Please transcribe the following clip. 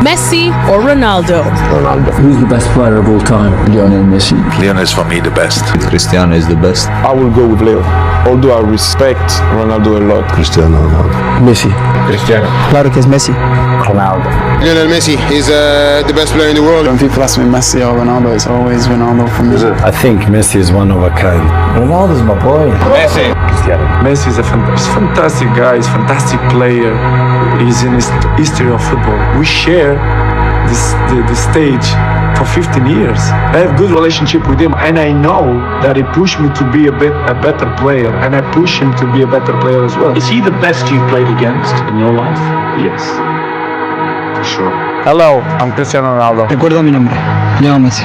Messi or Ronaldo? Ronaldo. Who's the best player of all time? Lionel Messi. Lionel is for me the best. Cristiano is the best. I will go with Leo. Although I respect Ronaldo a lot. Cristiano Ronaldo. Messi. Cristiano. Claro que es Messi. Ronaldo. Lionel Messi is the best player in the world. When people ask me Messi or Ronaldo, it's always Ronaldo for me. I think Messi is one of a kind. Ronaldo's my boy. Messi. Cristiano. Messi is a fantastic guy, he's a fantastic player. He's in the history of football. We share the stage for 15 years. I have good relationship with him, and I know that he pushed me to be a better player, and I push him to be a better player as well. Is he the best you've played against in your life? Yes, for sure. Hello, I'm Cristiano Ronaldo. Recuerda mi nombre. Lionel Messi.